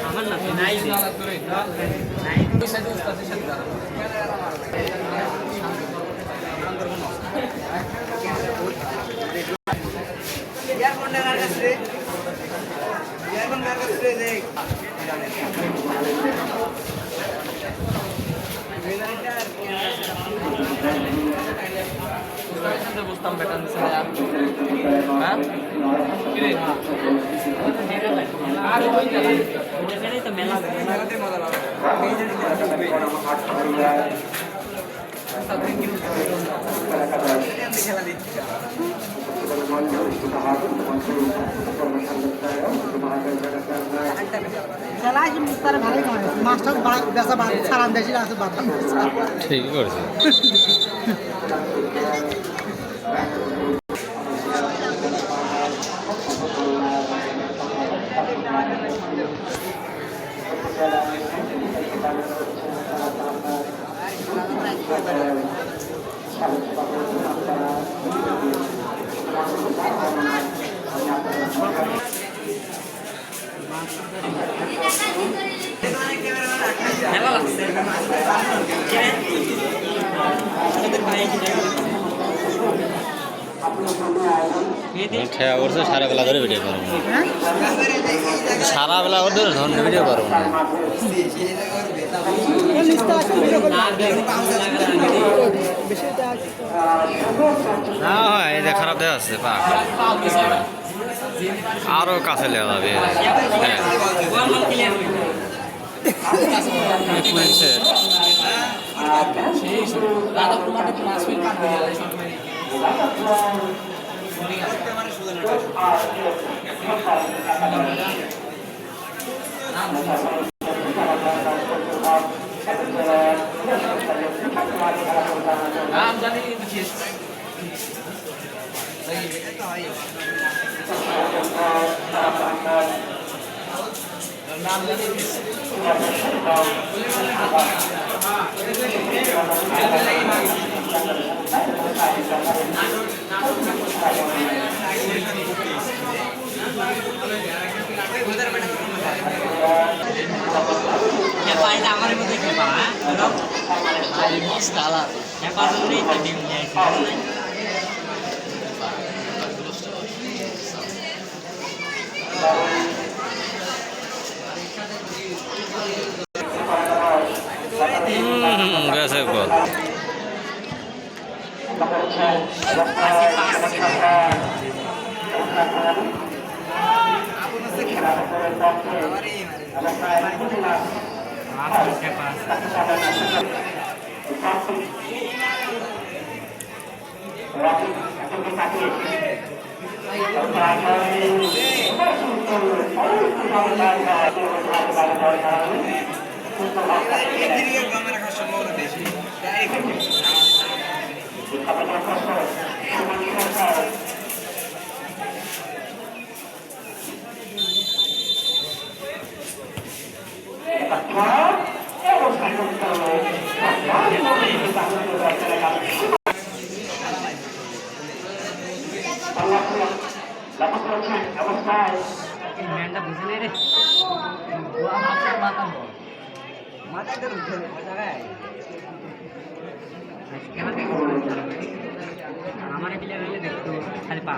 আমার না নাই নাই বুঝতাম বেতন হ্যাঁ তো মেলা খেলা দিচ্ছি তারা ভালোই করে মাছটা বেচা সারান দেশি আছে বাদাম ঠিকই করেছে। মেলা লাগছে ঠেয়া করছে সারা বেলা ধরে ভিডিও করবো সারা বেলা ধরে ধরুন ভিডিও করবো না হয় এই যে খারাপ দেওয়া আছে পা আরো কাছে লেওয়া যাবে আমার মধ্যে খেপা খেপা গেছে বল ম্যানটা বুঝে নেই রে মাথায় ধরে উঠে আমার প্লেয়ার হলে দেখতো খালি পা